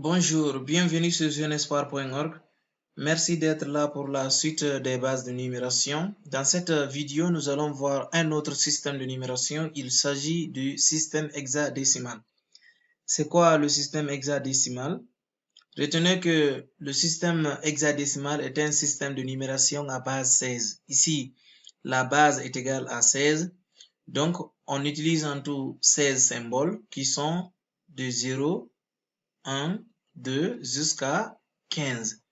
Bonjour, bienvenue sur jeunespoir.org. Merci d'être là pour la suite des bases de numération. Dans cette vidéo, nous allons voir un autre système de numération. Il s'agit du système hexadécimal. C'est quoi le système hexadécimal? Retenez que le système hexadécimal est un système de numération à base 16. Ici, la base est égale à 16. Donc, on utilise en tout 16 symboles qui sont de 0, 1, 2 jusqu'à 15.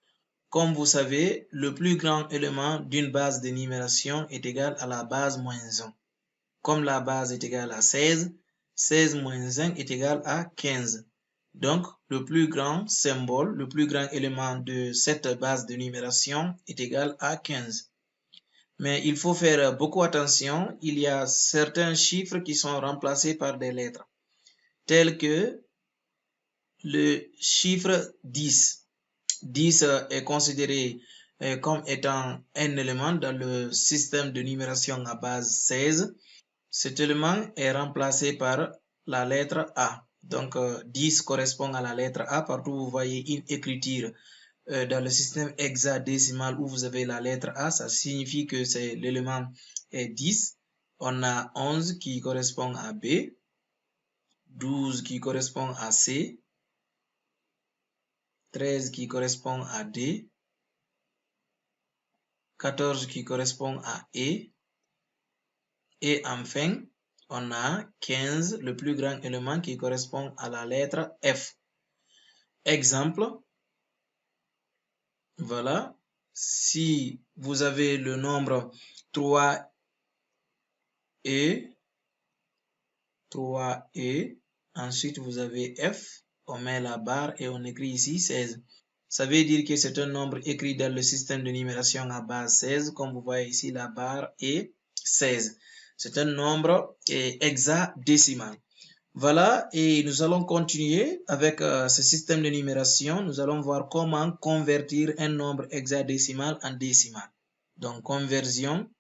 Comme vous savez, le plus grand élément d'une base de numération est égal à la base moins 1. Comme la base est égale à 16, 16 moins 1 est égal à 15. Donc, le plus grand symbole, le plus grand élément de cette base de numération est égal à 15. Mais il faut faire beaucoup attention, il y a certains chiffres qui sont remplacés par des lettres, tels que le chiffre 10. 10 est considéré comme étant un élément dans le système de numération à base 16. Cet élément est remplacé par la lettre A. Donc 10 correspond à la lettre A. Partout où vous voyez une écriture dans le système hexadécimal où vous avez la lettre A, ça signifie que c'est l'élément 10. On a 11 qui correspond à B, 12 qui correspond à C, 13 qui correspond à D, 14 qui correspond à E, et enfin, on a 15, le plus grand élément qui correspond à la lettre F. Exemple, voilà, si vous avez le nombre 3E, ensuite vous avez F, on met la barre et on écrit ici 16. Ça veut dire que c'est un nombre écrit dans le système de numération à base 16. Comme vous voyez ici, la barre est 16. C'est un nombre hexadécimal. Voilà, et nous allons continuer avec ce système de numération. Nous allons voir comment convertir un nombre hexadécimal en décimal. Donc, conversion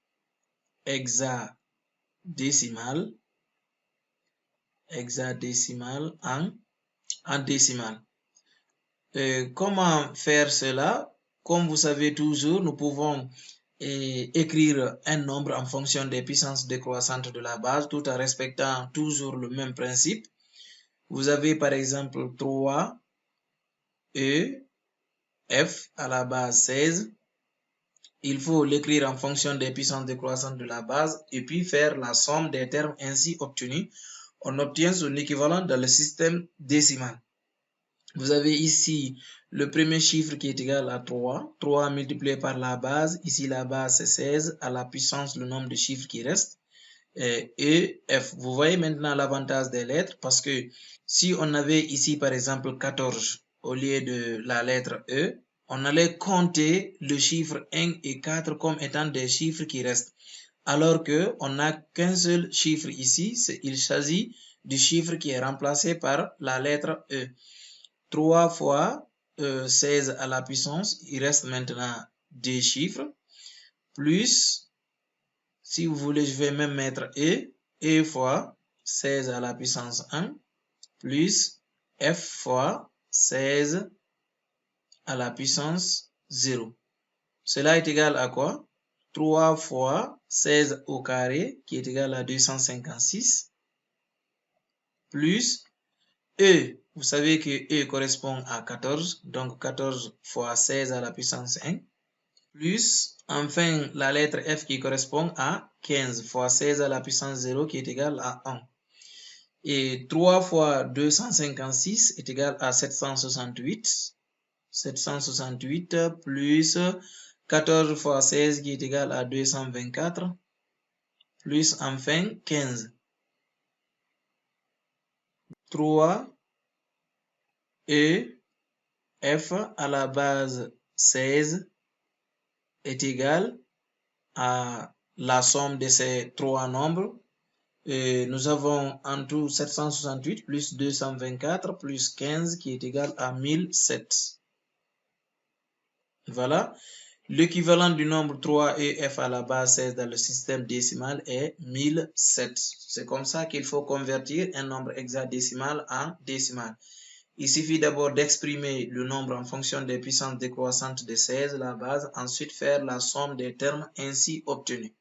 hexadécimal en décimal. Comment faire cela? Comme vous savez toujours, nous pouvons écrire un nombre en fonction des puissances décroissantes de la base tout en respectant toujours le même principe. Vous avez par exemple 3 E F à la base 16. Il faut l'écrire en fonction des puissances décroissantes de la base et puis faire la somme des termes ainsi obtenus. On obtient son équivalent dans le système décimal. Vous avez ici le premier chiffre qui est égal à 3. 3 multiplié par la base. Ici, la base, c'est 16. À la puissance, le nombre de chiffres qui reste. Et F. Vous voyez maintenant l'avantage des lettres parce que si on avait ici, par exemple, 14 au lieu de la lettre E, on allait compter le chiffre 1 et 4 comme étant des chiffres qui restent. Alors qu'on n'a qu'un seul chiffre ici. Il s'agit du chiffre qui est remplacé par la lettre E. 3 fois 16 à la puissance, il reste maintenant 2 chiffres, plus, si vous voulez, je vais même mettre E fois 16 à la puissance 1, plus F fois 16 à la puissance 0. Cela est égal à quoi? 3 fois 16 au carré, qui est égal à 256, plus E. Vous savez que E correspond à 14, donc 14 fois 16 à la puissance 1, plus enfin la lettre F qui correspond à 15 fois 16 à la puissance 0 qui est égal à 1. Et 3 fois 256 est égal à 768. 768 plus 14 fois 16 qui est égal à 224, plus enfin 15. 3 et F à la base 16 est égal à la somme de ces trois nombres. Et nous avons en tout 768 plus 224 plus 15 qui est égal à 1007. Voilà. L'équivalent du nombre 3 et F à la base 16 dans le système décimal est 1007. C'est comme ça qu'il faut convertir un nombre hexadécimal en décimal. Il suffit d'abord d'exprimer le nombre en fonction des puissances décroissantes de 16, la base, ensuite faire la somme des termes ainsi obtenus.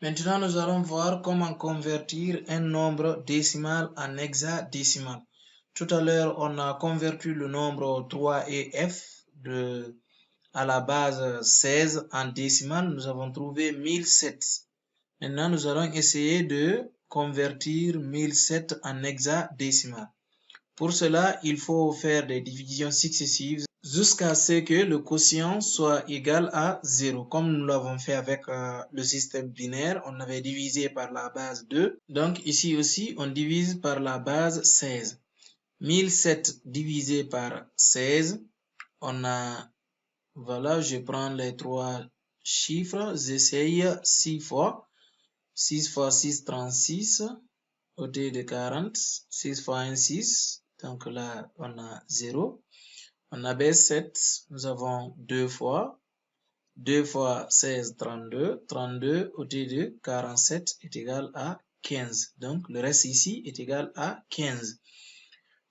Maintenant, nous allons voir comment convertir un nombre décimal en hexadécimal. Tout à l'heure, on a converti le nombre 3 et f à la base 16 en décimal. Nous avons trouvé 1007. Maintenant, nous allons essayer de convertir 1007 en hexadécimal. Pour cela, il faut faire des divisions successives jusqu'à ce que le quotient soit égal à 0. Comme nous l'avons fait avec le système binaire, on avait divisé par la base 2. Donc ici aussi, on divise par la base 16. 1007 divisé par 16, on a, voilà, je prends les trois chiffres, j'essaye 6 fois. 6 fois 6, 36, au lieu de 40, 6 fois 1, 6, donc là, on a 0. On abaisse 7, nous avons 2 fois. 2 fois 16, 32. 32 au lieu de 47 est égal à 15. Donc, le reste ici est égal à 15.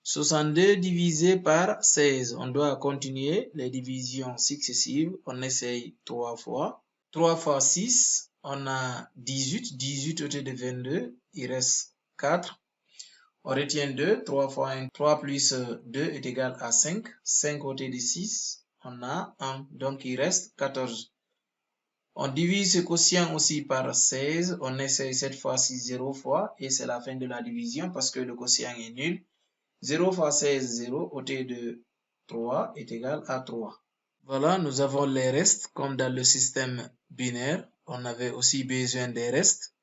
62 divisé par 16. On doit continuer les divisions successives. On essaye 3 fois. 3 fois 6, on a 18. 18 au lieu de 22, il reste 4. On retient 2. 3 fois 1, 3 plus 2 est égal à 5. 5 au lieu de 6, on a 1. Donc, il reste 14. On divise ce quotient aussi par 16. On essaye cette fois-ci 0 fois. Et c'est la fin de la division parce que le quotient est nul. 0 fois 16, 0 au lieu de 3 est égal à 3. Voilà, nous avons les restes comme dans le système binaire. On avait aussi besoin des restes.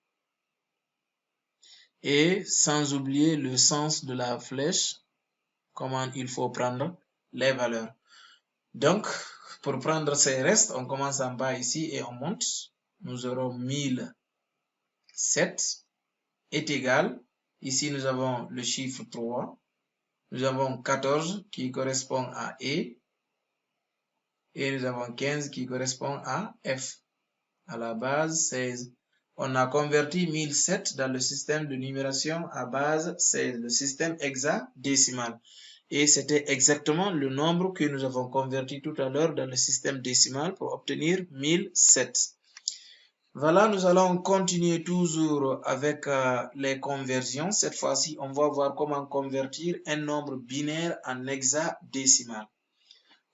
Et sans oublier le sens de la flèche, comment il faut prendre les valeurs. Donc, pour prendre ces restes, on commence en bas ici et on monte. Nous aurons 1007 est égal. Ici, nous avons le chiffre 3. Nous avons 14 qui correspond à E. Et nous avons 15 qui correspond à F, à la base 16. On a converti 1007 dans le système de numération à base 16, le système hexadécimal. Et c'était exactement le nombre que nous avons converti tout à l'heure dans le système décimal pour obtenir 1007. Voilà, nous allons continuer toujours avec les conversions. Cette fois-ci, on va voir comment convertir un nombre binaire en hexadécimal.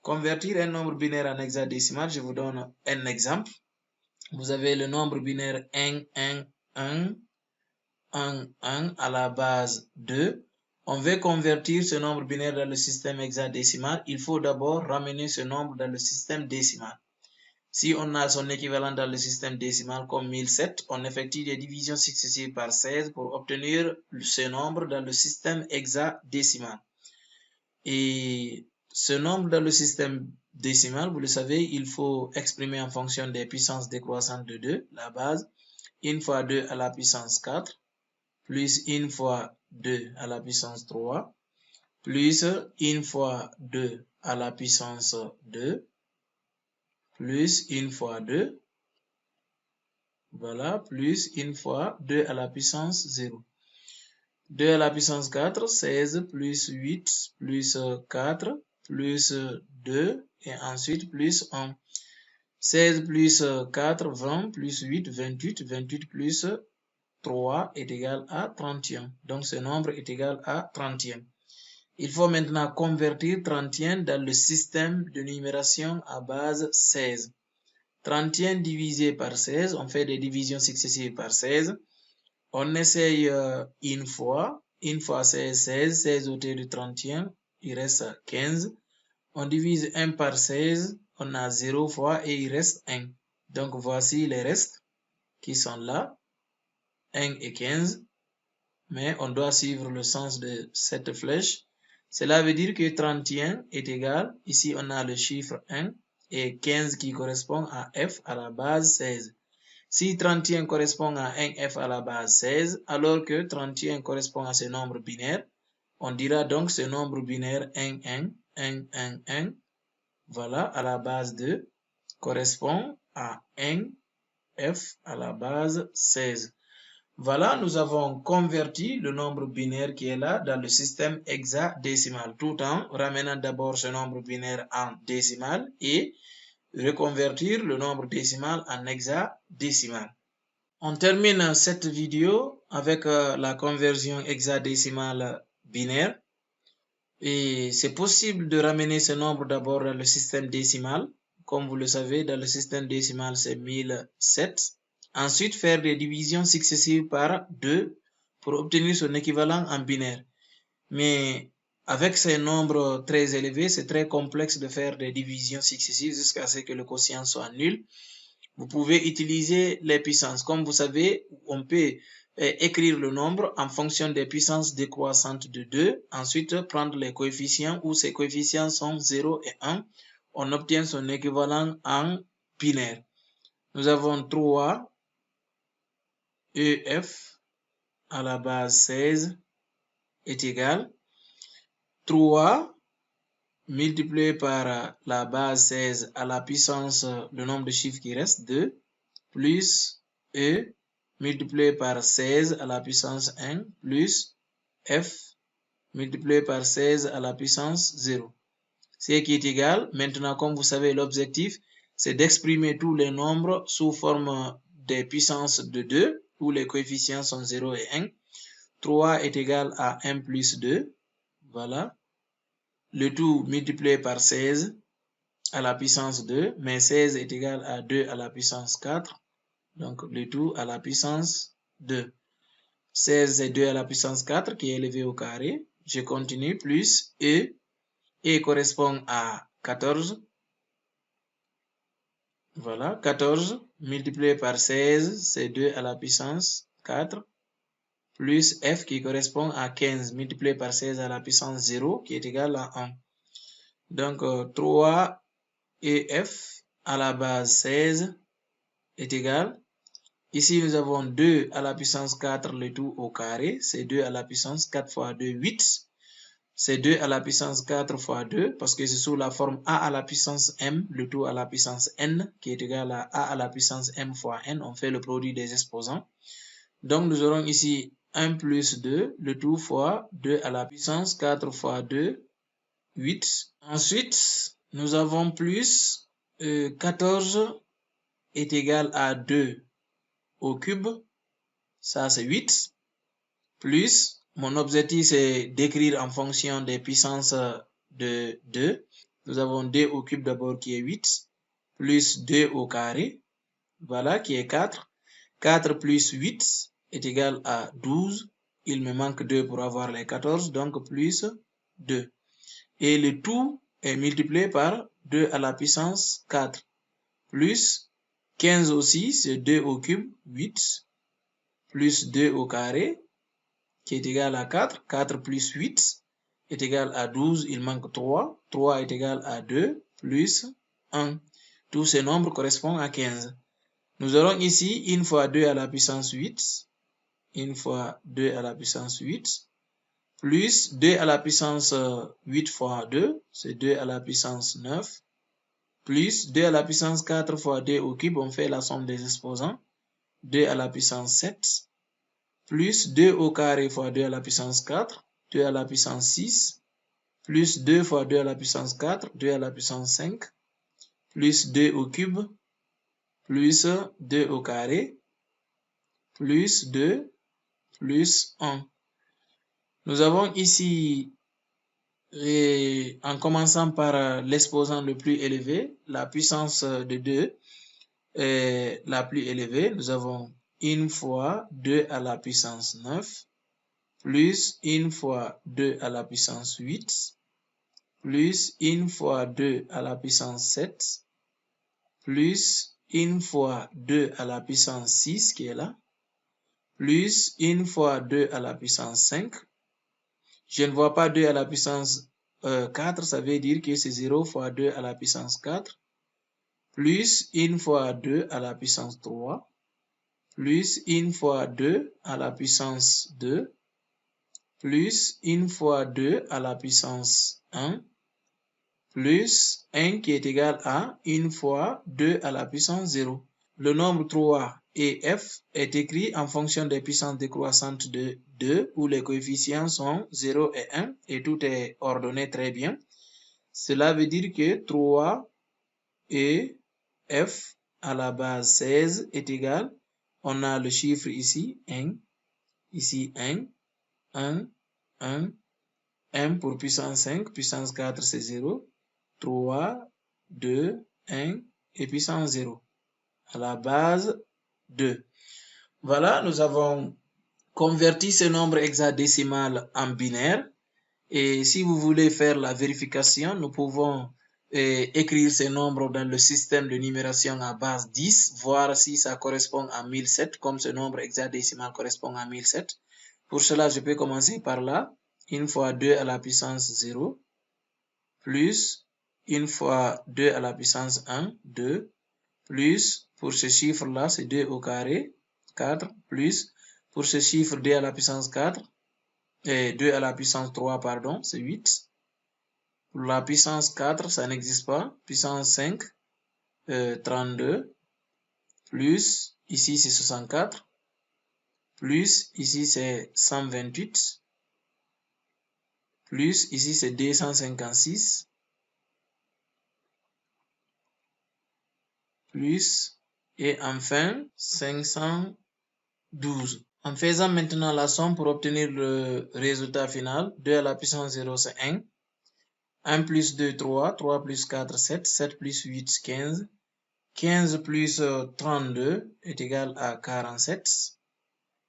Convertir un nombre binaire en hexadécimal, je vous donne un exemple. Vous avez le nombre binaire 1, 1, 1, 1, 1 à la base 2. On veut convertir ce nombre binaire dans le système hexadécimal. Il faut d'abord ramener ce nombre dans le système décimal. Si on a son équivalent dans le système décimal comme 1007, on effectue des divisions successives par 16 pour obtenir ce nombre dans le système hexadécimal. Et ce nombre dans le système décimal, vous le savez, il faut exprimer en fonction des puissances décroissantes de 2, la base, 1 fois 2 à la puissance 4, plus 1 fois 2 à la puissance 3, plus 1 fois 2 à la puissance 2, plus 1 fois 2, voilà, plus 1 fois 2 à la puissance 0. 2 à la puissance 4, 16, plus 8, plus 4, plus 2, et ensuite plus 1. 16 plus 4, 20, plus 8, 28, 28 plus 3 est égal à 31. Donc ce nombre est égal à 31. Il faut maintenant convertir 31 dans le système de numération à base 16. 31 divisé par 16, on fait des divisions successives par 16. On essaye une fois 16, 16, 16 au lieu de 31, il reste 15. On divise 1 par 16, on a 0 fois et il reste 1. Donc voici les restes qui sont là, 1 et 15. Mais on doit suivre le sens de cette flèche. Cela veut dire que 31 est égal, ici on a le chiffre 1 et 15 qui correspond à F à la base 16. Si 31 correspond à 1F à la base 16, alors que 31 correspond à ce nombre binaire, on dira donc ce nombre binaire 1, 1, 1, 1, 1, voilà, à la base 2, correspond à 1F à la base 16. Voilà, nous avons converti le nombre binaire qui est là dans le système hexadécimal, tout en ramenant d'abord ce nombre binaire en décimal et reconvertir le nombre décimal en hexadécimal. On termine cette vidéo avec la conversion hexadécimale binaire. Et c'est possible de ramener ce nombre d'abord dans le système décimal. Comme vous le savez, dans le système décimal, c'est 1007. Ensuite, faire des divisions successives par 2 pour obtenir son équivalent en binaire. Mais avec ces nombres très élevés, c'est très complexe de faire des divisions successives jusqu'à ce que le quotient soit nul. Vous pouvez utiliser les puissances. Comme vous savez, on peut écrire le nombre en fonction des puissances décroissantes de 2. Ensuite, prendre les coefficients où ces coefficients sont 0 et 1. On obtient son équivalent en binaire. Nous avons 3 EF à la base 16 est égal 3 multiplié par la base 16 à la puissance, le nombre de chiffres qui reste 2, plus E multiplié par 16 à la puissance 1, plus F multiplié par 16 à la puissance 0. Ce qui est égal, maintenant comme vous savez l'objectif, c'est d'exprimer tous les nombres sous forme des puissances de 2, où les coefficients sont 0 et 1. 3 est égal à 1 plus 2, voilà. Le tout multiplié par 16 à la puissance 2, mais 16 est égal à 2 à la puissance 4, donc le tout à la puissance 2. 16 c'est 2 à la puissance 4 qui est élevé au carré. Je continue, plus E. E correspond à 14. Voilà, 14 multiplié par 16, c'est 2 à la puissance 4, plus F qui correspond à 15 multiplié par 16 à la puissance 0 qui est égal à 1. Donc 3 EF à la base 16 est égal. Ici, nous avons 2 à la puissance 4, le tout au carré. C'est 2 à la puissance 4 fois 2, 8. C'est 2 à la puissance 4 fois 2, parce que c'est sous la forme a à la puissance m, le tout à la puissance n, qui est égal à a à la puissance m fois n. On fait le produit des exposants. Donc, nous aurons ici 1 plus 2, le tout fois 2 à la puissance 4 fois 2, 8. Ensuite, nous avons plus 14 est égal à 2 au cube, ça c'est 8, plus, mon objectif c'est d'écrire en fonction des puissances de 2. Nous avons 2 au cube d'abord qui est 8, plus 2 au carré, voilà, qui est 4. 4 plus 8 est égal à 12. Il me manque 2 pour avoir les 14, donc plus 2. Et le tout est multiplié par 2 à la puissance 4, plus 15 aussi, c'est 2 au cube, 8, plus 2 au carré, qui est égal à 4. 4 plus 8 est égal à 12, il manque 3. 3 est égal à 2, plus 1. Tous ces nombres correspondent à 15. Nous aurons ici 1 fois 2 à la puissance 8, 1 fois 2 à la puissance 8, plus 2 à la puissance 8 fois 2, c'est 2 à la puissance 9, plus 2 à la puissance 4 fois 2 au cube, on fait la somme des exposants, 2 à la puissance 7, plus 2 au carré fois 2 à la puissance 4, 2 à la puissance 6, plus 2 fois 2 à la puissance 4, 2 à la puissance 5, plus 2 au cube, plus 2 au carré, plus 2, plus 1. Nous avons ici, en commençant par l'exposant le plus élevé, la puissance de 2 est la plus élevée. Nous avons 1 fois 2 à la puissance 9, plus 1 fois 2 à la puissance 8, plus 1 fois 2 à la puissance 7, plus 1 fois 2 à la puissance 6 qui est là, plus 1 fois 2 à la puissance 5. Je ne vois pas 2 à la puissance 4, ça veut dire que c'est 0 fois 2 à la puissance 4, plus 1 fois 2 à la puissance 3, plus 1 fois 2 à la puissance 2, plus 1 fois 2 à la puissance 1, plus 1 qui est égal à 1 fois 2 à la puissance 0. le nombre 3 et f est écrit en fonction des puissances décroissantes de 2 où les coefficients sont 0 et 1 et tout est ordonné très bien. Cela veut dire que 3 et f à la base 16 est égal, on a le chiffre ici 1, ici 1, 1, 1, 1 pour puissance 5, puissance 4 c'est 0, 3, 2, 1 et puissance 0 à la base 2. Voilà, nous avons converti ce nombre hexadécimal en binaire. Et si vous voulez faire la vérification, nous pouvons écrire ces nombres dans le système de numération à base 10, voir si ça correspond à 1007, comme ce nombre hexadécimal correspond à 1007. Pour cela, je peux commencer par là. 1 fois 2 à la puissance 0, plus 1 fois 2 à la puissance 1, 2, plus, pour ce chiffre-là, c'est 2 au carré, 4, plus, pour ce chiffre 2 à la puissance 4, et 2 à la puissance 3, pardon, c'est 8. Pour la puissance 4, ça n'existe pas. Puissance 5, 32, plus, ici c'est 64, plus, ici c'est 128, plus, ici c'est 256, plus, et enfin 512. En faisant maintenant la somme pour obtenir le résultat final, 2 à la puissance 0 c'est 1, 1 plus 2, 3, 3 plus 4, 7, 7 plus 8, 15, 15 plus 32 est égal à 47,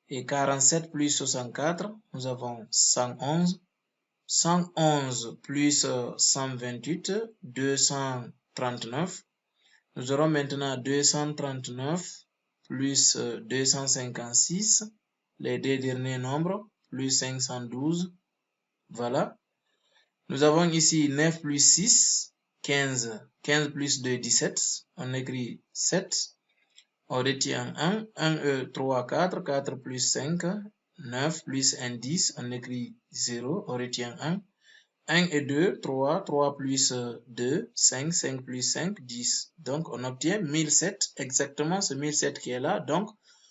et 47 plus 64, nous avons 111, 111 plus 128, 239, nous aurons maintenant 239 plus 256, les deux derniers nombres, plus 512, voilà. Nous avons ici 9 plus 6, 15, 15 plus 2, 17, on écrit 7, on retient 1, 1, 3, 4, 4 plus 5, 9 plus 1, 10, on écrit 0, on retient 1, 1 et 2, 3, 3 plus 2, 5, 5 plus 5, 10. Donc, on obtient 1007, exactement ce 1007 qui est là. Donc,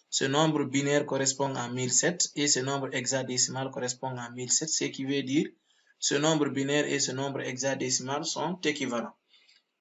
ce nombre binaire correspond à 1007 et ce nombre hexadécimal correspond à 1007, ce qui veut dire ce nombre binaire et ce nombre hexadécimal sont équivalents.